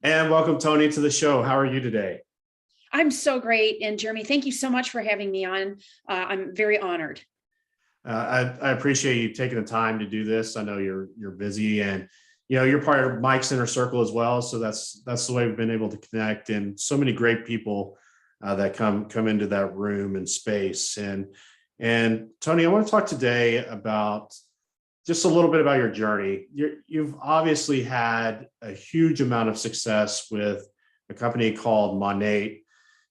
And welcome, Toni, to the show. How are you today? I'm so great. And Jeremy, thank you so much for having me on. I'm very honored. I appreciate you taking the time to do this. I know you're busy, and you're part of Mike's inner circle as well. So that's the way we've been able to connect, and so many great people that come into that room and space. And Toni, I want to talk today about just a little bit about your journey. You've obviously had a huge amount of success with a company called MONAT.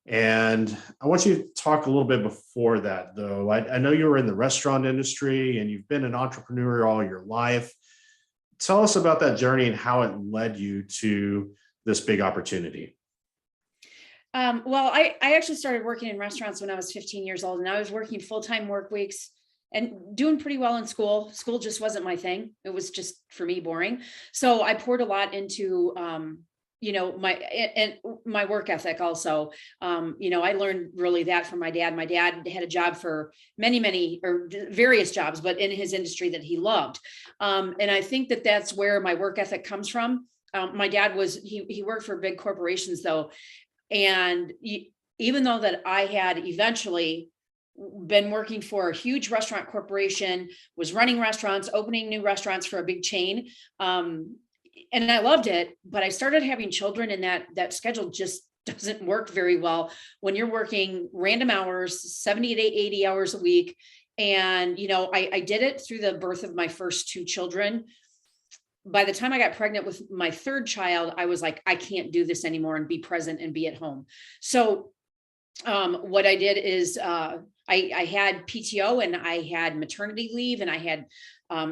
And I want you to talk a little bit before that, though. I know you were in the restaurant industry and you've been an entrepreneur all your life. Tell us about that journey and how it led you to this big opportunity. I actually started working in restaurants when I was 15 years old, and I was working full-time work weeks and doing pretty well in school. School just wasn't my thing. It was just, for me, boring. So I poured a lot into my work ethic also. I learned really that from my dad. My dad had a job for many or various jobs, but in his industry that he loved. And I think that that's where my work ethic comes from. My dad he worked for big corporations though. And even though that I had eventually been working for a huge restaurant corporation, was running restaurants, opening new restaurants for a big chain. And I loved it, but I started having children, and that schedule just doesn't work very well when you're working random hours, 70 to 80 hours a week. And, I did it through the birth of my first two children. By the time I got pregnant with my third child, I was like, I can't do this anymore and be present and be at home. So what I did is I had PTO and I had maternity leave and I had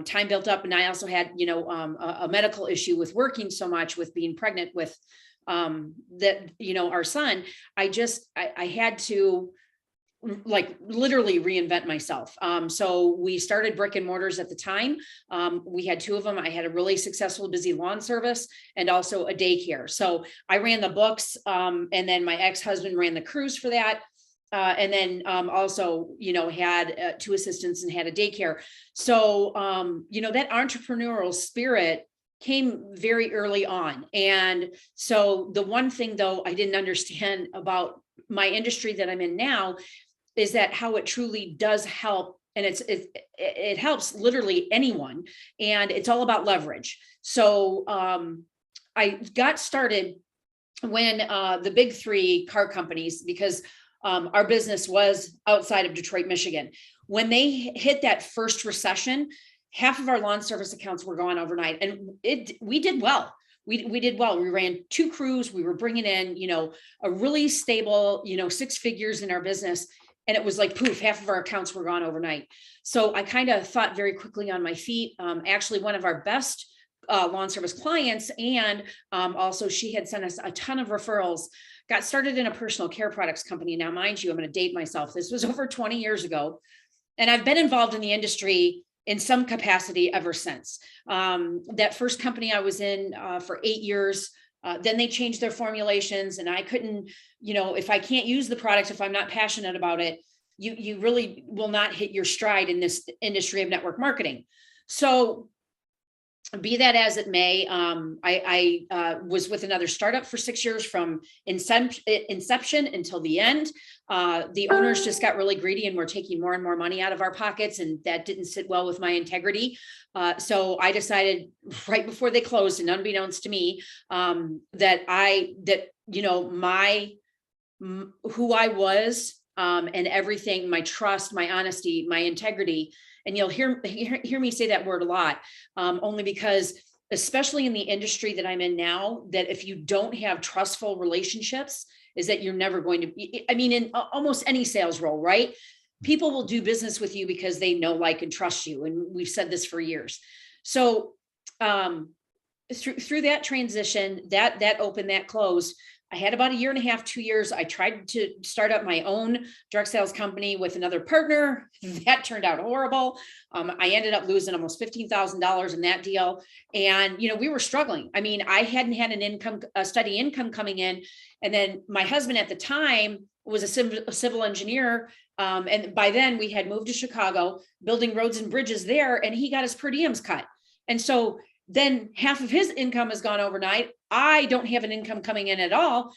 time built up. And I also had, a medical issue with working so much with being pregnant with our son. I had to like literally reinvent myself. So we started brick and mortars at the time. We had two of them. I had a really successful, busy lawn service and also a daycare. So I ran the books, and then my ex-husband ran the cruise for that. And then also, had two assistants and had a daycare. So, that entrepreneurial spirit came very early on. And so the one thing though, I didn't understand about my industry that I'm in now is that how it truly does help. And it helps literally anyone. And it's all about leverage. So I got started when the big three car companies, because our business was outside of Detroit, Michigan. When they hit that first recession, half of our lawn service accounts were gone overnight. And we did well. We did well. We ran two crews. We were bringing in, a really stable, 6 figures in our business. And it was like, poof, half of our accounts were gone overnight. So I kind of thought very quickly on my feet. Actually, one of our best lawn service clients, and also she had sent us a ton of referrals, got started in a personal care products company. Now, mind you, I'm going to date myself. This was over 20 years ago. And I've been involved in the industry in some capacity ever since. That first company I was in for 8 years, then they changed their formulations, and I couldn't, if I can't use the product, if I'm not passionate about it, you really will not hit your stride in this industry of network marketing. So be that as it may, I was with another startup for 6 years from inception until the end. The owners just got really greedy and were taking more and more money out of our pockets, and that didn't sit well with my integrity. So I decided right before they closed, and unbeknownst to me, who I was, and everything, my trust, my honesty, my integrity. And you'll hear me say that word a lot, only because, especially in the industry that I'm in now, that if you don't have trustful relationships, is that you're never going to be, in almost any sales role, right? People will do business with you because they know, like, and trust you. And we've said this for years. So through that transition, that opened, that closed, I had about 1.5 years, 2 years. I tried to start up my own direct sales company with another partner. That turned out horrible. I ended up losing almost $15,000 in that deal. And, we were struggling. I hadn't had a steady income coming in. And then my husband at the time was a civil engineer. And by then we had moved to Chicago, building roads and bridges there, and he got his per diems cut. And so then half of his income has gone overnight. I don't have an income coming in at all.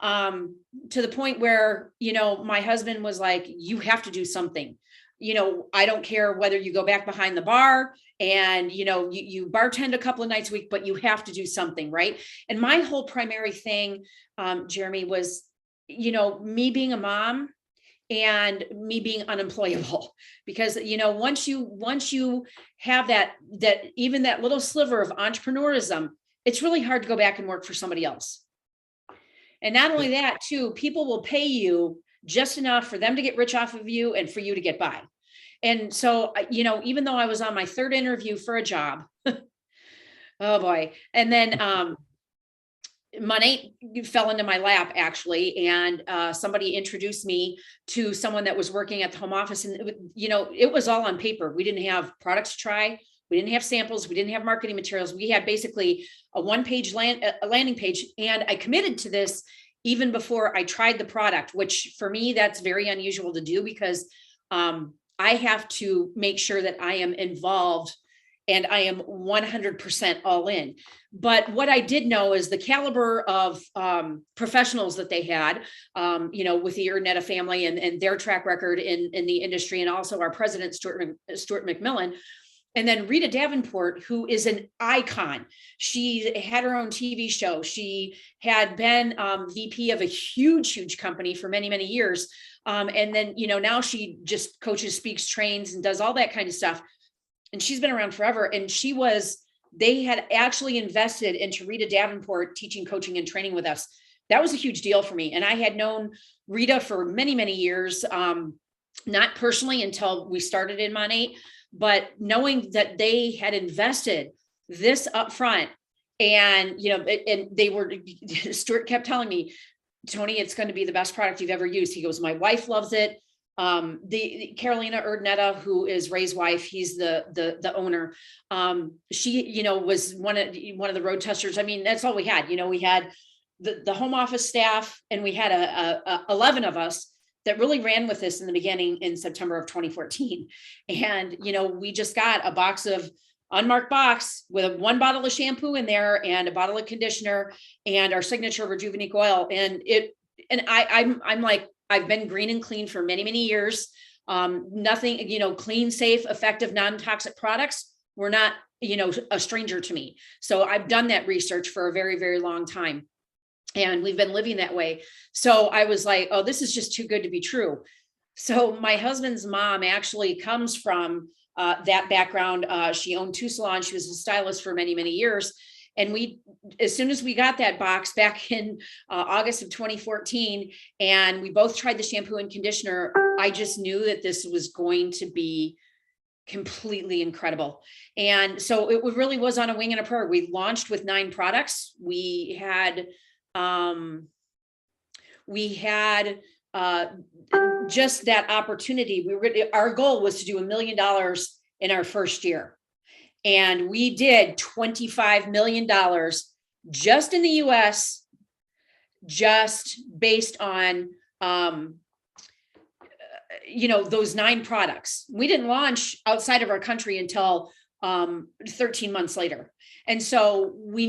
To the point where, my husband was like, you have to do something. I don't care whether you go back behind the bar and, you bartend a couple of nights a week, but you have to do something. Right. And my whole primary thing, Jeremy, was, me being a mom and me being unemployable, because, once you have that even that little sliver of entrepreneurism, it's really hard to go back and work for somebody else. And not only that too, people will pay you just enough for them to get rich off of you and for you to get by. And so, even though I was on my third interview for a job, oh boy. And then, MONAT fell into my lap actually. And, somebody introduced me to someone that was working at the home office, and it was all on paper. We didn't have products to try. We didn't have samples. We didn't have marketing materials. We had basically a one-page landing page. And I committed to this even before I tried the product, which for me, that's very unusual to do, because I have to make sure that I am involved and I am 100% all in. But what I did know is the caliber of professionals that they had, with the Urnetta family and their track record in the industry, and also our president, Stuart McMillan. And then Rita Davenport, who is an icon. She had her own TV show. She had been VP of a huge company for many, many years. And then, now she just coaches, speaks, trains, and does all that kind of stuff. And she's been around forever. And they had actually invested into Rita Davenport teaching, coaching, and training with us. That was a huge deal for me. And I had known Rita for many, many years, not personally until we started in MONAT, but knowing that they had invested this upfront, and, Stuart kept telling me, Toni, it's going to be the best product you've ever used. He goes, my wife loves it. The Carolina Urnetta, who is Ray's wife, he's the owner. She, was one of the road testers. I mean, that's all we had. We had the home office staff, and we had 11 of us that really ran with this in the beginning in September of 2014. And, we just got a unmarked box with one bottle of shampoo in there and a bottle of conditioner and our signature Rejuvenique oil. And I'm like, I've been green and clean for many, many years. Nothing, clean, safe, effective, non-toxic products were not, a stranger to me. So I've done that research for a very, very long time. And we've been living that way. So I was like, oh, this is just too good to be true. So my husband's mom actually comes from that background. She owned 2 salons. She was a stylist for many, many years. And as soon as we got that box back in August of 2014, and we both tried the shampoo and conditioner, I just knew that this was going to be completely incredible. And so it really was on a wing and a prayer. We launched with 9 products. We had just that opportunity. Our goal was to do $1 million in our first year. And we did $25 million just in the US, just based on, those 9 products. We didn't launch outside of our country until 13 months later. And so I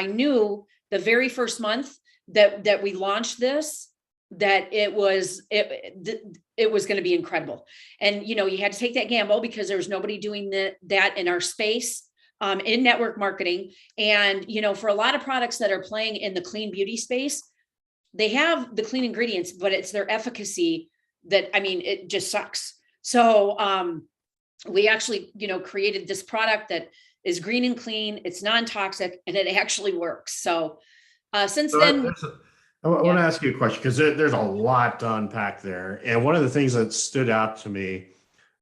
knew the very first month that we launched this, that it was going to be incredible. And, you had to take that gamble because there was nobody doing that in our space, in network marketing. And, for a lot of products that are playing in the clean beauty space, they have the clean ingredients, but it's their efficacy it just sucks. So, we actually, created this product that is green and clean, it's non-toxic, and it actually works. So, since then, I want to ask you a question, because there's a lot to unpack there. And one of the things that stood out to me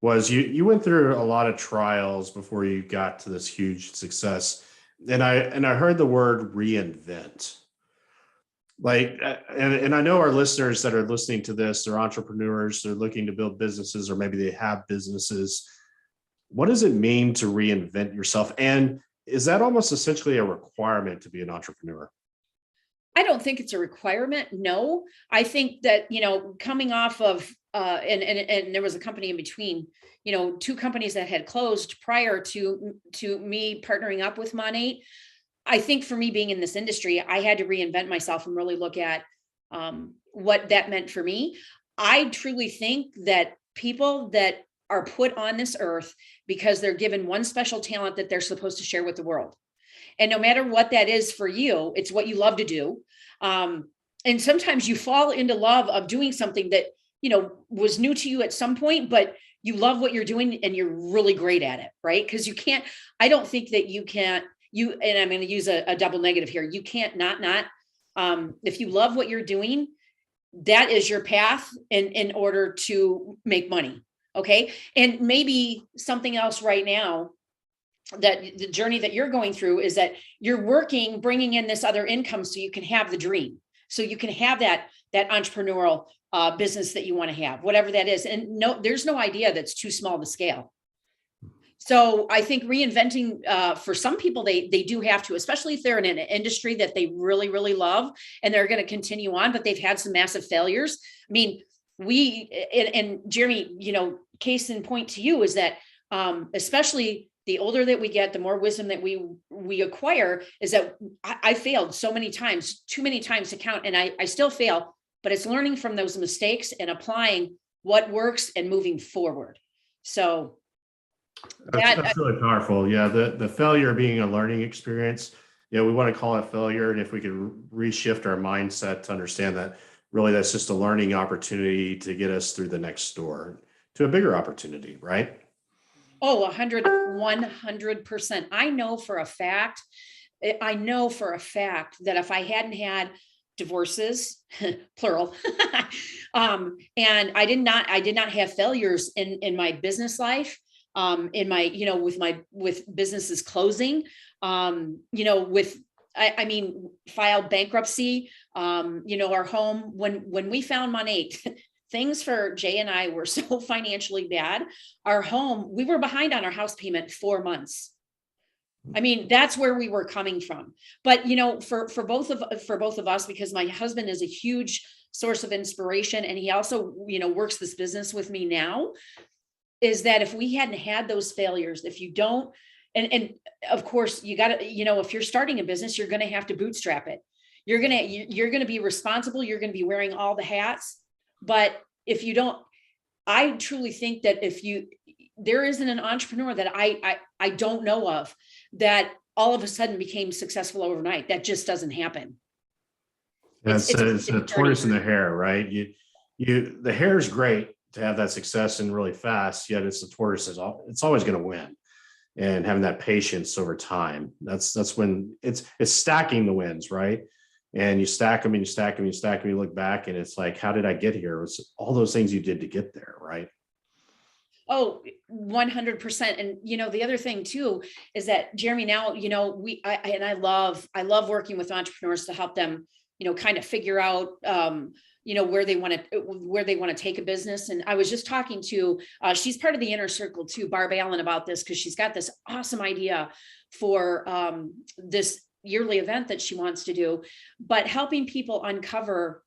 was you went through a lot of trials before you got to this huge success. And I heard the word reinvent. And I know our listeners that are listening to this, they're entrepreneurs, they're looking to build businesses, or maybe they have businesses. What does it mean to reinvent yourself? And is that almost essentially a requirement to be an entrepreneur? I don't think it's a requirement. No, I think that, coming off of, and there was a company in between, two companies that had closed prior to me partnering up with MONAT. I think for me being in this industry, I had to reinvent myself and really look at what that meant for me. I truly think that people that are put on this earth because they're given one special talent that they're supposed to share with the world. And no matter what that is for you, it's what you love to do. And sometimes you fall into love of doing something that, was new to you at some point, but you love what you're doing and you're really great at it, right? Because I don't think that you can't, and I'm going to use a double negative here. You can't not, if you love what you're doing, that is your path in order to make money. Okay. And maybe something else right now, that the journey that you're going through is that you're working, bringing in this other income so you can have the dream. So you can have that entrepreneurial business that you want to have, whatever that is. And no, there's no idea that's too small to scale. So I think reinventing, for some people, they do have to, especially if they're in an industry that they really, really love and they're going to continue on, but they've had some massive failures. I mean, and Jeremy, case in point to you is that, especially the older that we get, the more wisdom that we acquire, is that I failed so many times, too many times to count. And I still fail, but it's learning from those mistakes and applying what works and moving forward. So that's really powerful. Yeah. The failure being a learning experience. We want to call it failure. And if we could reshift our mindset to understand that really that's just a learning opportunity to get us through the next door to a bigger opportunity, right? Oh, 100%. I know for a fact that if I hadn't had divorces, plural, and I did not have failures in my business life, in my, with businesses closing, filed bankruptcy, our home, when we found MONAT, things for Jay and I were so financially bad. Our home, we were behind on our house payment 4 months. I mean, that's where we were coming from. But, for both of us, because my husband is a huge source of inspiration, and he also, works this business with me now, is that if we hadn't had those failures, if you don't, and of course you got to, if you're starting a business, you're going to have to bootstrap it. You're going to be responsible. You're going to be wearing all the hats. But if you don't, I truly think that there isn't an entrepreneur that I don't know of that all of a sudden became successful overnight. That just doesn't happen. It's a tortoise in the hare, right? The hare is great to have that success and really fast, yet it's the tortoise. It's always going to win, and having that patience over time. That's when it's stacking the wins, right? And you stack them and you stack them and you stack them. You look back and it's like, how did I get here? It was all those things you did to get there, right? Oh, 100%. And, the other thing too, is that Jeremy, now, I love working with entrepreneurs to help them, kind of figure out, where they want to take a business. And I was just talking to, she's part of the inner circle too, Barb Allen, about this, because she's got this awesome idea for this yearly event that she wants to do, but helping people uncover,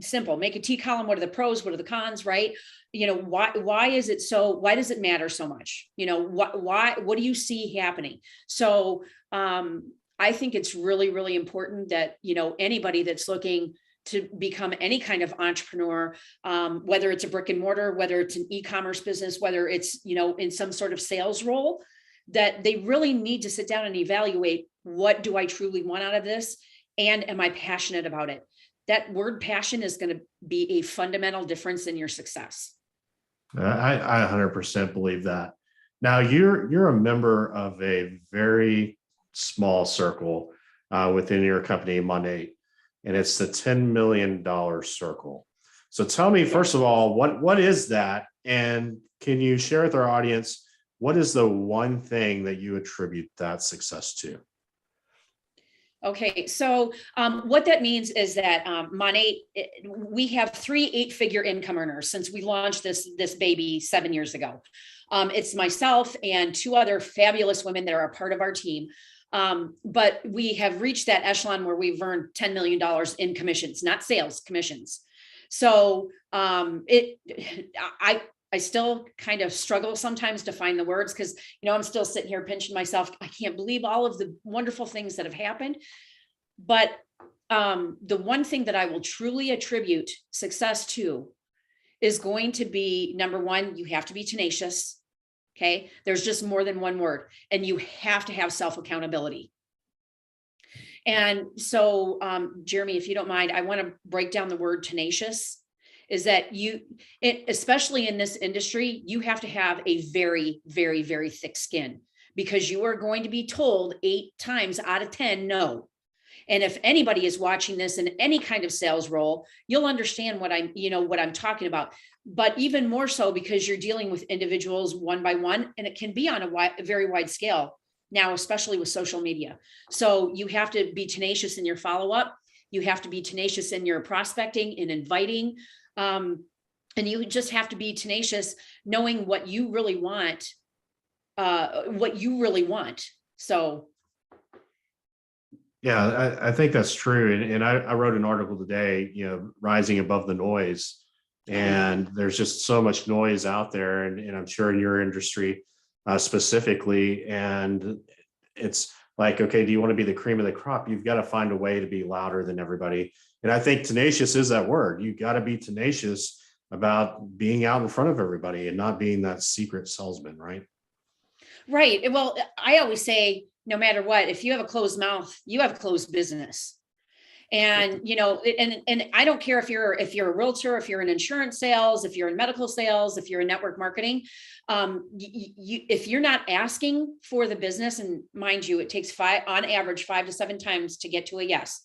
simple, make a T column. What are the pros? What are the cons? Right. Why is it so, why does it matter so much? What do you see happening? So, I think it's really, really important that, anybody that's looking to become any kind of entrepreneur, whether it's a brick and mortar, whether it's an e-commerce business, whether it's, in some sort of sales role, that they really need to sit down and evaluate, what do I truly want out of this? And am I passionate about it? That word passion is going to be a fundamental difference in your success. I 100% believe that. Now you're a member of a very small circle within your company, MONAT, and it's the $10 million circle. So tell me, first of all, what is that? And can you share with our audience, what is the one thing that you attribute that success to? Okay, so what that means is that MONAT, we have 3 8-figure income earners since we launched this baby 7 years ago. It's myself and two other fabulous women that are a part of our team. But we have reached that echelon where we've earned $10 million in commissions, not sales, commissions. So I still kind of struggle sometimes to find the words because, I'm still sitting here pinching myself. I can't believe all of the wonderful things that have happened. But the one thing that I will truly attribute success to is going to be, number one, you have to be tenacious. Okay. There's just more than one word, and you have to have self-accountability. And so, Jeremy, if you don't mind, I want to break down the word tenacious. Is that especially in this industry, you have to have a very, very, very thick skin, because you are going to be told 8 times out of 10, no. And if anybody is watching this in any kind of sales role, you'll understand what I'm talking about. But even more so because you're dealing with individuals one by one, and it can be on a very wide scale now, especially with social media. So you have to be tenacious in your follow-up. You have to be tenacious in your prospecting and inviting. And you just have to be tenacious, knowing what you really want, So. Yeah, I think that's true. And I wrote an article today, rising above the noise. And there's just so much noise out there. And I'm sure in your industry specifically, and it's like, okay, do you want to be the cream of the crop? You've got to find a way to be louder than everybody. And I think tenacious is that word. You got to be tenacious about being out in front of everybody and not being that secret salesman, right? Right. Well, I always say, no matter what, if you have a closed mouth, you have a closed business. And, and I don't care if you're a realtor, if you're in insurance sales, if you're in medical sales, if you're in network marketing, if you're not asking for the business, and mind you, it takes on average 5 to 7 times to get to a yes.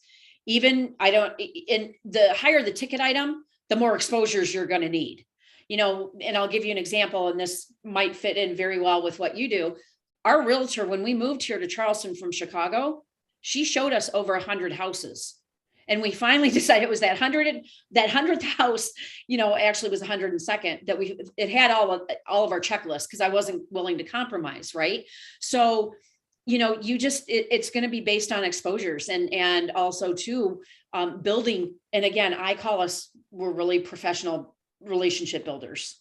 And the higher the ticket item, the more exposures you're going to need, and I'll give you an example, and this might fit in very well with what you do. Our realtor, when we moved here to Charleston from Chicago, she showed us over 100 houses. And we finally decided it was that 100th house, actually was 102nd, that it had all of our checklists, because I wasn't willing to compromise. Right. So, it's going to be based on exposures and also too, building. And again, we're really professional relationship builders.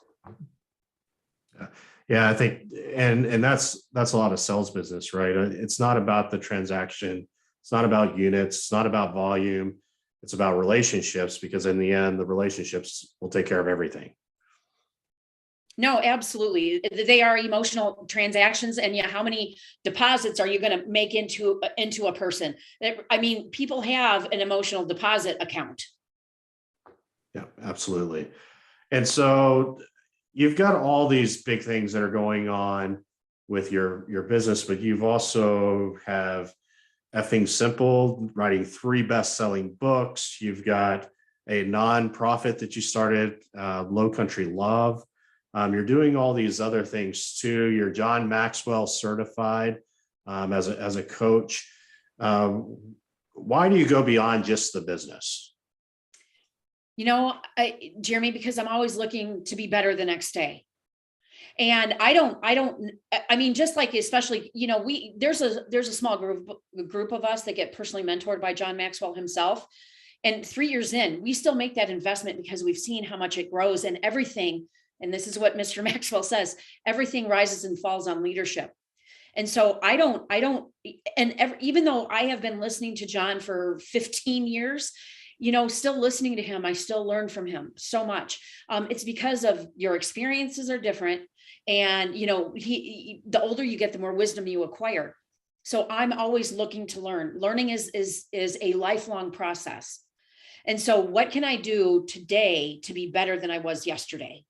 Yeah, I think, and that's a lot of sales business, right? It's not about the transaction. It's not about units. It's not about volume. It's about relationships, because in the end, the relationships will take care of everything. No, absolutely. They are emotional transactions. And how many deposits are you going to make into a person? I mean, people have an emotional deposit account. Yeah, absolutely. And so you've got all these big things that are going on with your business, but you've also have Effing Simple, writing 3 best-selling books. You've got a nonprofit that you started, Lowcountry Love. You're doing all these other things too. You're John Maxwell certified as a coach. Why do you go beyond just the business? Jeremy, because I'm always looking to be better the next day. And just like, especially, there's a small group of us that get personally mentored by John Maxwell himself. And 3 years in, we still make that investment because we've seen how much it grows, and everything. And this is what Mr. Maxwell says, everything rises and falls on leadership. And so even though I have been listening to John for 15 years, still listening to him, I still learn from him so much. It's because of your experiences are different. And, the older you get, the more wisdom you acquire. So I'm always looking to learn. Learning is a lifelong process. And so what can I do today to be better than I was yesterday?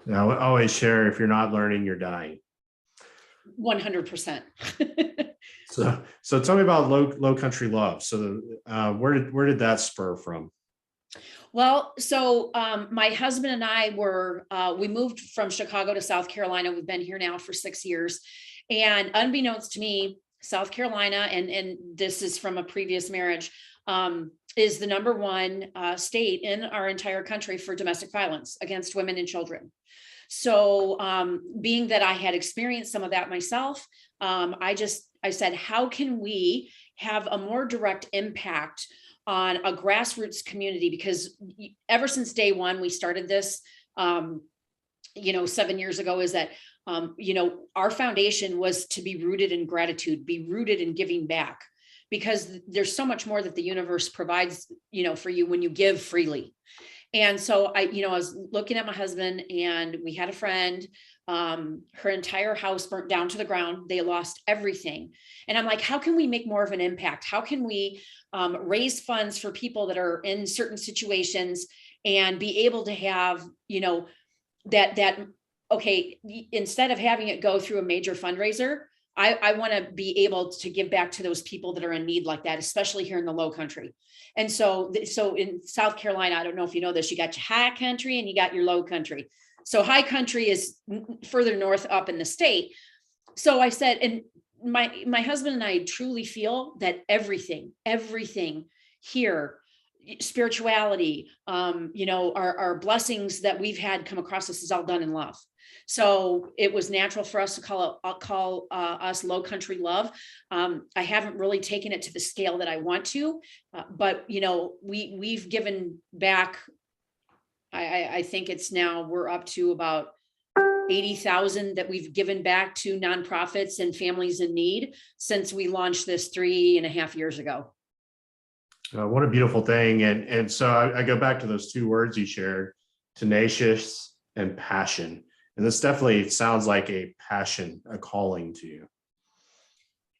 Now, I always share, if you're not learning, you're dying. 100%. So tell me about Lowcountry Love. So where did that spur from? Well, so my husband and I we moved from Chicago to South Carolina. We've been here now for 6 years. And unbeknownst to me, South Carolina, and this is from a previous marriage, is the number 1 state in our entire country for domestic violence against women and children. So being that I had experienced some of that myself, I said, how can we have a more direct impact on a grassroots community? Because ever since day one, we started this, 7 years ago, is that, our foundation was to be rooted in gratitude, be rooted in giving back, because there's so much more that the universe provides, for you when you give freely. And so I was looking at my husband, and we had a friend, her entire house burnt down to the ground. They lost everything. And I'm like, how can we make more of an impact? How can we raise funds for people that are in certain situations and be able to have, okay, instead of having it go through a major fundraiser, I want to be able to give back to those people that are in need like that, especially here in the Lowcountry. And so in South Carolina, I don't know if you know this, you got your high country and you got your low country. So high country is further north up in the state. So I said, and my husband and I truly feel that everything here, spirituality, our blessings that we've had come across us is all done in love. So it was natural for us to call us Lowcountry Love. I haven't really taken it to the scale that I want to, but we've given back. I think it's now we're up to about 80,000 that we've given back to nonprofits and families in need since we launched this 3.5 years ago. What a beautiful thing. And so I go back to those two words you shared, tenacious and passion. And this definitely sounds like a passion, a calling to you.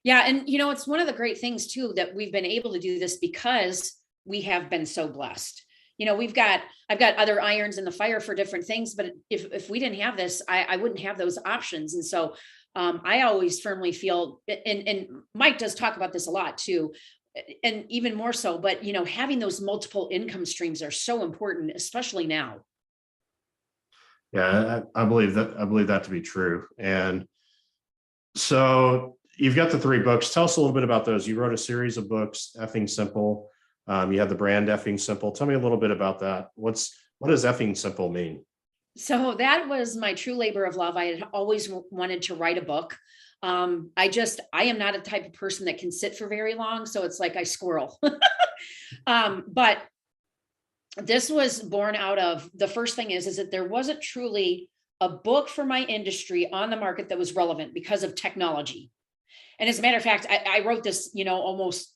Yeah. And, it's one of the great things too, that we've been able to do this because we have been so blessed. I've got other irons in the fire for different things, but if we didn't have this, I wouldn't have those options. And so I always firmly feel, and Mike does talk about this a lot too, and even more so, but having those multiple income streams are so important, especially now. Yeah, I believe that to be true. And so you've got the 3 books. Tell us a little bit about those. You wrote a series of books, Effing Simple. You had the brand Effing Simple. Tell me a little bit about that. What does Effing Simple mean? So that was my true labor of love. I had always wanted to write a book. I am not a type of person that can sit for very long. So it's like I squirrel. But this was born out of, the first thing is that there wasn't truly a book for my industry on the market that was relevant because of technology. And as a matter of fact, I wrote this, almost,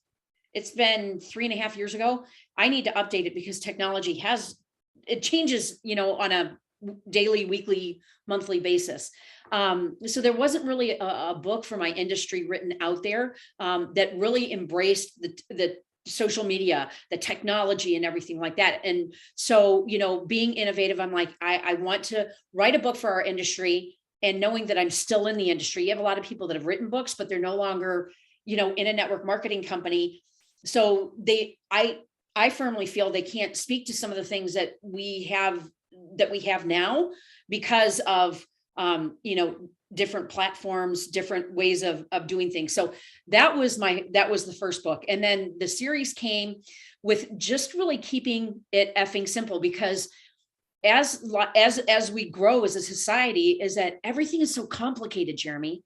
it's been 3.5 years ago. I need to update it because technology it changes, on a daily, weekly, monthly basis. So there wasn't really a book for my industry written out there that really embraced the social media, the technology and everything like that. And so, being innovative, I'm like, I want to write a book for our industry, and knowing that I'm still in the industry. You have a lot of people that have written books, but they're no longer, in a network marketing company. So I firmly feel they can't speak to some of the things that we have now because of, different platforms, different ways of doing things. So that was the first book. And then the series came with just really keeping it effing simple, because as we grow as a society, is that everything is so complicated, Jeremy,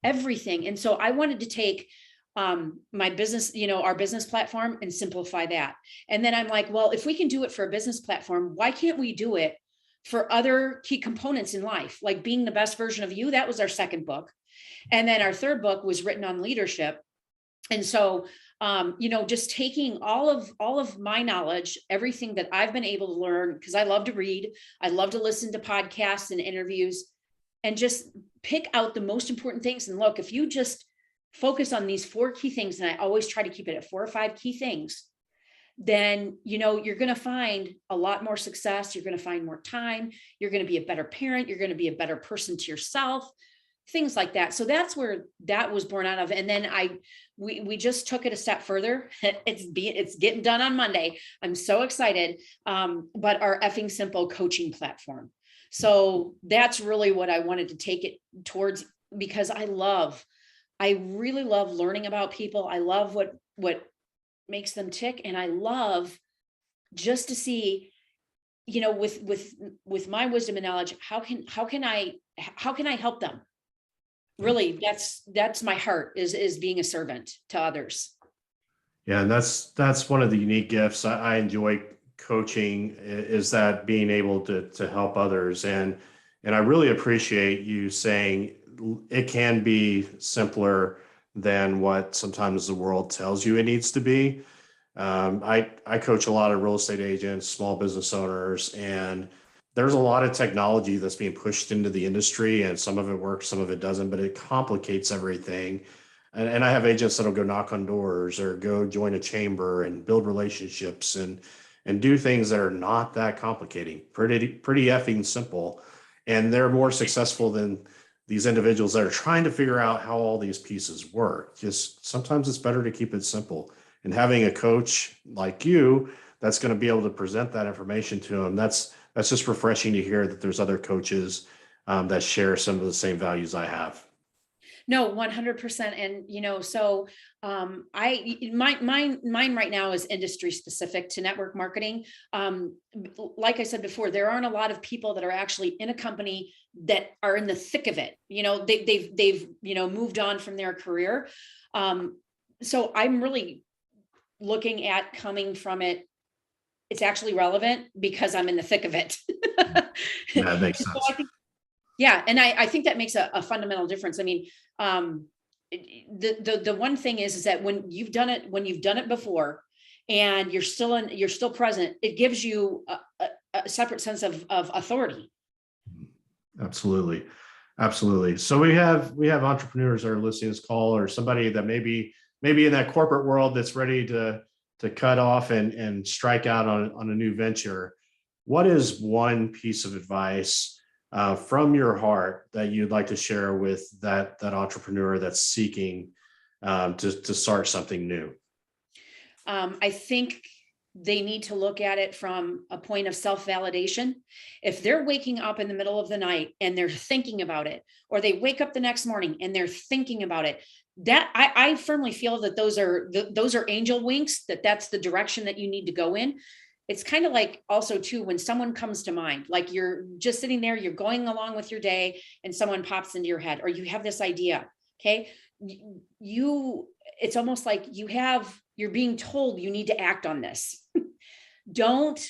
everything. And so I wanted to take my business, our business platform, and simplify that. And then I'm like, well, if we can do it for a business platform, why can't we do it for other key components in life, like being the best version of you? That was our second book. And then our third book was written on leadership. And so, just taking all of my knowledge, everything that I've been able to learn, because I love to read, I love to listen to podcasts and interviews, and just pick out the most important things. And look, if you just focus on these 4 key things, and I always try to keep it at 4 or 5 key things, then, you're going to find a lot more success. You're going to find more time. You're going to be a better parent. You're going to be a better person to yourself, things like that. So that's where that was born out of. And then we just took it a step further. It's getting done on Monday. I'm so excited. But our Effing Simple coaching platform. So that's really what I wanted to take it towards, because I really love learning about people. I love what makes them tick. And I love just to see, with my wisdom and knowledge, how can I help them? Really, that's my heart, is being a servant to others. Yeah, and that's one of the unique gifts I enjoy coaching, is that being able to help others. And I really appreciate you saying it can be simpler than what sometimes the world tells you it needs to be. I coach a lot of real estate agents, small business owners, and there's a lot of technology that's being pushed into the industry, and some of it works, some of it doesn't, but it complicates everything. And I have agents that'll go knock on doors or go join a chamber and build relationships and do things that are not that complicating, pretty effing simple. And they're more successful than these individuals that are trying to figure out how all these pieces work. Just sometimes it's better to keep it simple. And having a coach like you that's going to be able to present that information to them, that's just refreshing to hear that there's other coaches that share some of the same values I have. No, 100%. And, so mine right now is industry specific to network marketing. Like I said before, there aren't a lot of people that are actually in a company that are in the thick of it. They've moved on from their career. So I'm really looking at coming from it. It's actually relevant because I'm in the thick of it. Yeah, that makes sense. So yeah. And I think that makes a fundamental difference. I mean, the one thing is that when you've done it before and you're still present, it gives you a separate sense of authority. Absolutely. Absolutely. So we have entrepreneurs that are listening to this call, or somebody that maybe in that corporate world that's ready to cut off and strike out on a new venture. What is one piece of advice from your heart that you'd like to share with that entrepreneur that's seeking to start something new? I think they need to look at it from a point of self-validation. If they're waking up in the middle of the night and they're thinking about it, or they wake up the next morning and they're thinking about it, that I firmly feel that those are angel winks, that's the direction that you need to go in. It's kind of like also too, when someone comes to mind, like you're just sitting there, you're going along with your day and someone pops into your head, or you have this idea. Okay. It's almost like you're being told you need to act on this. Don't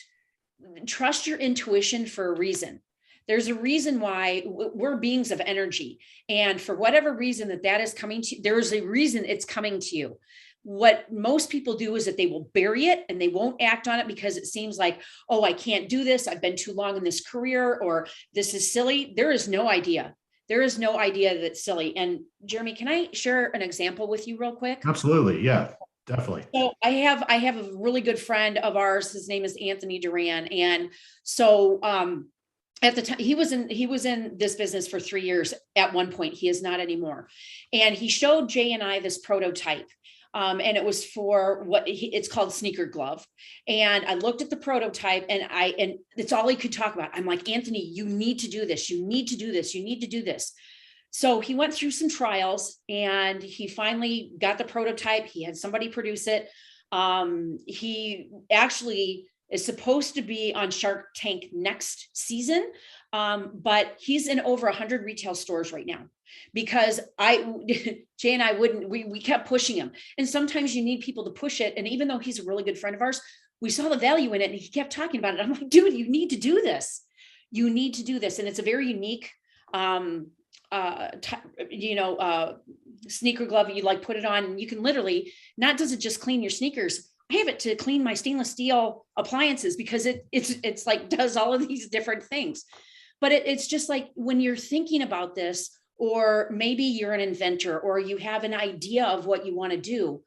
trust your intuition for a reason. There's a reason why we're beings of energy. And for whatever reason that is coming to you, there's a reason it's coming to you. What most people do is that they will bury it and they won't act on it because it seems like, oh, I can't do this. I've been too long in this career, or this is silly. There is no idea. There is no idea that's silly. And Jeremy, can I share an example with you real quick? Absolutely. Yeah, definitely. So I have a really good friend of ours. His name is Anthony Duran. And so, at the time, he was in this business for 3 years. At one point, he is not anymore. And he showed Jay and I this prototype. And it was for it's called Sneaker Glove. And I looked at the prototype and it's all he could talk about. I'm like, Anthony, you need to do this. You need to do this. You need to do this. So he went through some trials and he finally got the prototype. He had somebody produce it. He actually is supposed to be on Shark Tank next season. But he's in over 100 retail stores right now because Jay and I we kept pushing him. And sometimes you need people to push it. And even though he's a really good friend of ours, we saw the value in it and he kept talking about it. I'm like, dude, you need to do this. You need to do this. And it's a very unique, sneaker glove. You like put it on and you can literally, not does it just clean your sneakers, I have it to clean my stainless steel appliances because it's like does all of these different things. But it's just like when you're thinking about this, or maybe you're an inventor or you have an idea of what you want to do,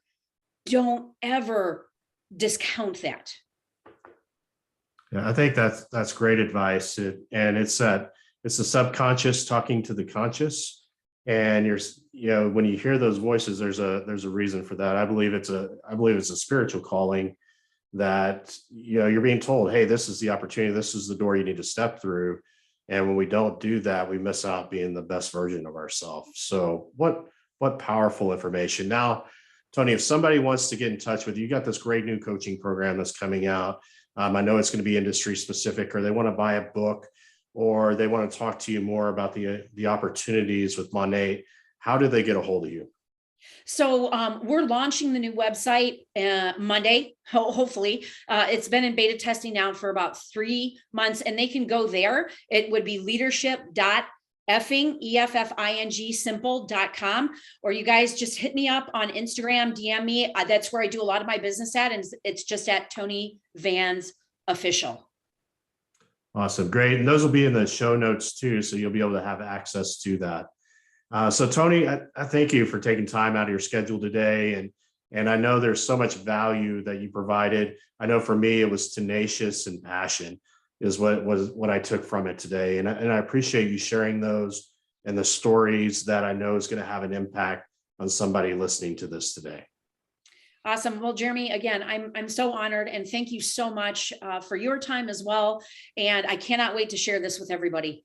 don't ever discount that. Yeah, I think that's great advice. And it's the subconscious talking to the conscious. And when you hear those voices, there's a reason for that. I believe it's a spiritual calling that, you're being told, hey, this is the opportunity. This is the door you need to step through. And when we don't do that, we miss out being the best version of ourselves. So what powerful information. Now, Toni, if somebody wants to get in touch with you, you got this great new coaching program that's coming out. I know it's going to be industry specific, or they want to buy a book, or they want to talk to you more about the opportunities with MONAT, how do they get a hold of you? So we're launching the new website Monday, hopefully. It's been in beta testing now for about 3 months, and they can go there. It would be leadership.effing simple.com, or you guys just hit me up on Instagram, DM me. That's where I do a lot of my business at, and it's just at Toni Vans Official. Awesome. Great. And those will be in the show notes too, so you'll be able to have access to that. So Toni, I thank you for taking time out of your schedule today. And I know there's so much value that you provided. I know for me, it was tenacious and passion is what I took from it today. And I appreciate you sharing those and the stories that I know is going to have an impact on somebody listening to this today. Awesome. Well, Jeremy, again, I'm so honored, and thank you so much for your time as well. And I cannot wait to share this with everybody.